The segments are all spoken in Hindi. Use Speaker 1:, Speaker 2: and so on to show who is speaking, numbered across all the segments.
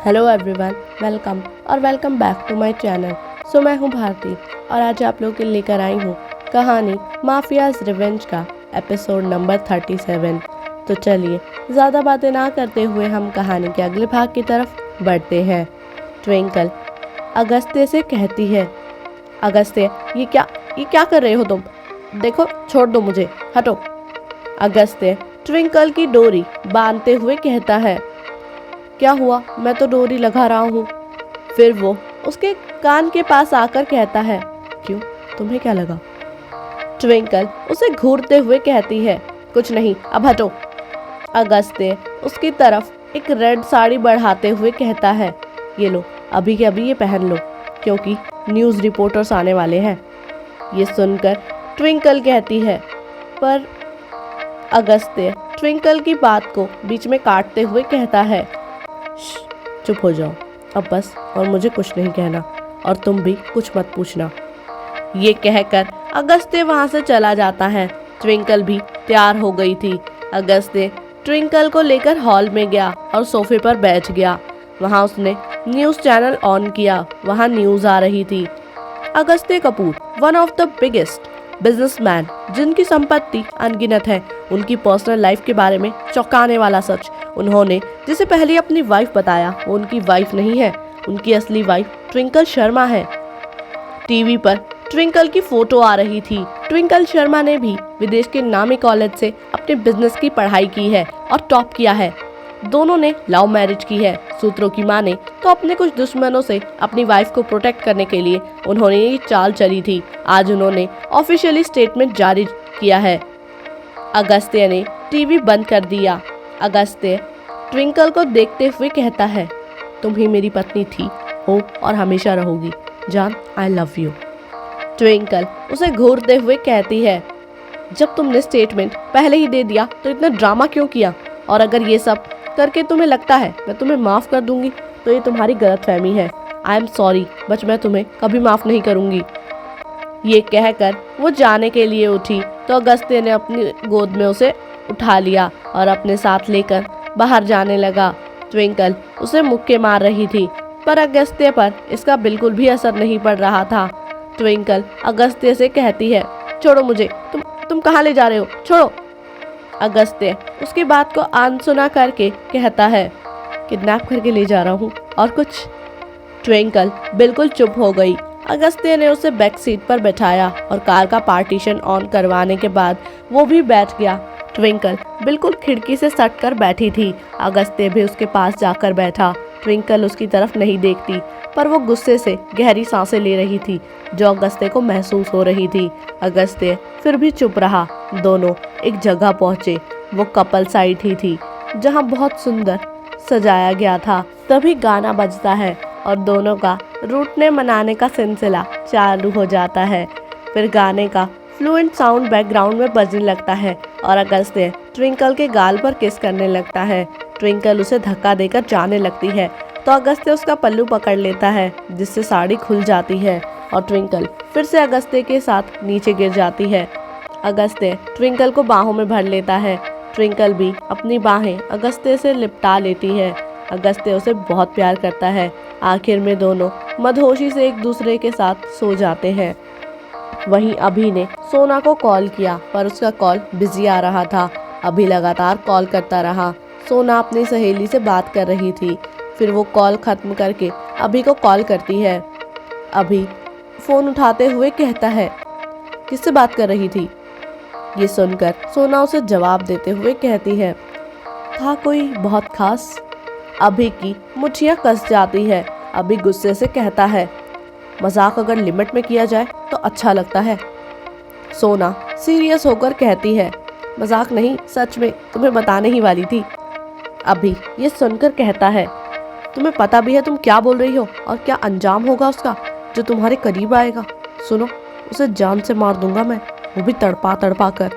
Speaker 1: Hello everyone, welcome back to my channel. मैं हूं भारती और आज आप लोगों के लिए लेकर आई हूं कहानी माफियाज रिवेंज का एपिसोड नंबर 37। तो चलिए ज़्यादा बातें ना करते हुए हम कहानी के अगले भाग की तरफ बढ़ते हैं। ट्विंकल अगस्त्य से कहती है, अगस्त्य ये क्या कर रहे हो तुम? देखो, छोड़ दो मुझे, हटो। अगस्त्य ट्विंकल की डोरी बांधते हुए कहता है, क्या हुआ? मैं तो डोरी लगा रहा हूँ। फिर वो उसके कान के पास आकर कहता है, क्यों, तुम्हें क्या लगा? ट्विंकल उसे घूरते हुए कहती है, कुछ नहीं, अब हटो। अगस्त्य उसकी तरफ एक रेड साड़ी बढ़ाते हुए कहता है, ये लो, अभी के अभी ये पहन लो, क्योंकि न्यूज़ रिपोर्टर्स आने वाले हैं। ये सुनकर ट्विंकल कहती है, पर अगस्त्य ट्विंकल की बात को बीच में काटते हुए कहता है, चुप हो जाओ अब बस, और मुझे कुछ नहीं कहना, और तुम भी कुछ मत पूछना। ये कहकर अगस्त्य वहां से चला जाता है। ट्विंकल भी तैयार हो गई थी। अगस्त्य ट्विंकल को लेकर हॉल में गया और सोफे पर बैठ गया। वहां उसने न्यूज़ चैनल ऑन किया। वहां न्यूज़ आ रही थी, Agastya Kapoor, one of the biggest businessman, जिनकी संपत्ति अनगिनत है, उनकी पर्सनल लाइफ के बारे में चौंकाने वाला सच। उन्होंने जिसे पहले अपनी वाइफ बताया, वो उनकी वाइफ नहीं है, उनकी असली वाइफ ट्विंकल शर्मा है। टीवी पर ट्विंकल की फोटो आ रही थी। ट्विंकल शर्मा ने भी विदेश के नामी कॉलेज से अपने बिजनेस की पढ़ाई की है और टॉप किया है। दोनों ने लव मैरिज की है। सूत्रों की माने तो अपने कुछ दुश्मनों से अपनी वाइफ को प्रोटेक्ट करने के लिए उन्होंने ये चाल चली थी। आज उन्होंने ऑफिशियली स्टेटमेंट जारी किया है। अगस्त्य ने टीवी बंद कर दिया। अगस्त्य ट्विंकल को देखते हुए कहता है, तुम ही मेरी पत्नी थी, हो और हमेशा रहोगी। जान, आई लव यू। ट्विंकल उसे घूरते हुए कहती है, जब तुमने स्टेटमेंट पहले ही दे दिया तो इतना ड्रामा क्यों किया? और अगर ये सब करके तुम्हें लगता है मैं तुम्हें माफ़ कर दूंगी तो ये तुम्हारी गलतफहमी है। आई एम सॉरी, बट मैं तुम्हें कभी माफ़ नहीं करूंगी। ये कहकर वो जाने के लिए उठी तो अगस्त्य ने अपनी गोद में उसे उठा लिया और अपने साथ लेकर बाहर जाने लगा। ट्विंकल उसे मुक्के मार रही थी, पर अगस्त्य पर इसका बिल्कुल भी असर नहीं पड़ रहा था। ट्विंकल अगस्त्य से कहती है, छोड़ो मुझे, तुम कहाँ ले जा रहे हो? छोड़ो। अगस्त्य उसकी बात को अनसुना करके कहता है, किडनैप करके ले जा रहा हूँ, और कुछ? ट्विंकल बिल्कुल चुप हो गई। अगस्त्य ने उसे बैक सीट पर बैठाया और कार का पार्टीशन ऑन करवाने के बाद वो भी बैठ गया। ट्विंकल बिल्कुल खिड़की से सट कर बैठी थी। अगस्त्य भी उसके पास जाकर बैठा। ट्विंकल उसकी तरफ नहीं देखती, पर वो गुस्से से गहरी सांसें ले रही थी, जो अगस्त्य को महसूस हो रही थी। अगस्त्य फिर भी चुप रहा। दोनों एक जगह पहुंचे। वो कपल साइट ही थी, जहां बहुत सुंदर सजाया गया था। तभी गाना बजता है और दोनों का रूठने मनाने का सिलसिला चालू हो जाता है। फिर गाने का फ्लुएंट साउंड बैकग्राउंड में बजने लगता है और अगस्त्य ट्विंकल के गाल पर किस करने लगता है। ट्विंकल उसे धक्का देकर जाने लगती है तो अगस्त्य उसका पल्लू पकड़ लेता है, जिससे साड़ी खुल जाती है और ट्विंकल फिर से अगस्त्य के साथ नीचे गिर जाती है। अगस्त्य ट्विंकल को बाहों में भर लेता है। ट्विंकल भी अपनी बाहें अगस्त्य से लिपटा लेती है। अगस्त्य उसे बहुत प्यार करता है। आखिर में दोनों मदहोशी से एक दूसरे के साथ सो जाते हैं। वहीं अभी ने सोना को कॉल किया, पर उसका कॉल बिजी आ रहा था। अभी लगातार कॉल करता रहा। सोना अपनी सहेली से बात कर रही थी। फिर वो कॉल खत्म करके अभी को कॉल करती है। अभी फोन उठाते हुए कहता है, किससे बात कर रही थी? ये सुनकर सोना उसे जवाब देते हुए कहती है, था कोई बहुत खास। अभी की मुठ्ठियां कस जाती है। अभी गुस्से से कहता है, मजाक अगर लिमिट में किया जाए तो अच्छा लगता है। सोना सीरियस होकर कहती है, मजाक नहीं, सच में तुम्हें बताने ही वाली थी। अभी ये सुनकर कहता है, तुम्हें पता भी है तुम क्या बोल रही हो और क्या अंजाम होगा उसका, जो तुम्हारे करीब आएगा? सुनो, उसे जान से मार दूंगा मैं, वो भी तड़पा तड़पा कर।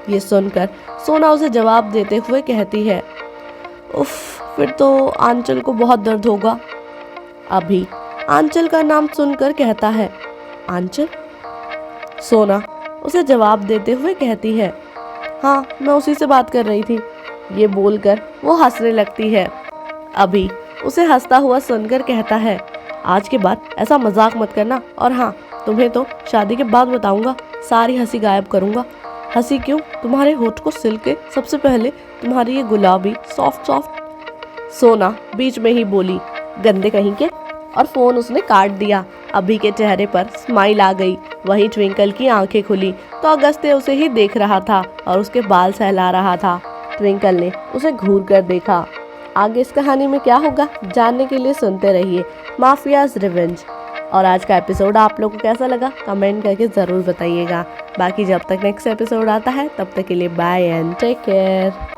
Speaker 1: ये सुनकर सोना उसे जवाब देते हुए कहती है, उफ, फिर तो आंचल को बहुत दर्द होगा। अभी आंचल का नाम सुनकर कहता है, आंचल? सोना उसे जवाब देते हुए कहती है, हाँ, मैं उसी से बात कर रही थी। ये बोलकर वो हंसने लगती है। अभी उसे हंसता हुआ सुनकर कहता है, आज के बाद ऐसा मजाक मत करना, और हाँ, तुम्हें तो शादी के बाद बताऊंगा, सारी हंसी गायब करूंगा। हंसी क्यों, तुम्हारे होठ को सिल के सबसे पहले तुम्हारी ये गुलाबी सॉफ्ट सॉफ्ट। सोना बीच में ही बोली, गंदे कहीं के, और फोन उसने काट दिया। अभी के चेहरे पर स्माइल आ गई। वहीं ट्विंकल की आंखें खुली तो अगस्त्य उसे ही देख रहा था और उसके बाल सहला रहा था। ट्विंकल ने उसे घूर कर देखा। आगे इस कहानी में क्या होगा जानने के लिए सुनते रहिए माफियाज रिवेंज। और आज का एपिसोड आप लोगों को कैसा लगा कमेंट करके ज़रूर बताइएगा। बाकी जब तक नेक्स्ट एपिसोड आता है तब तक के लिए बाय एंड टेक केयर।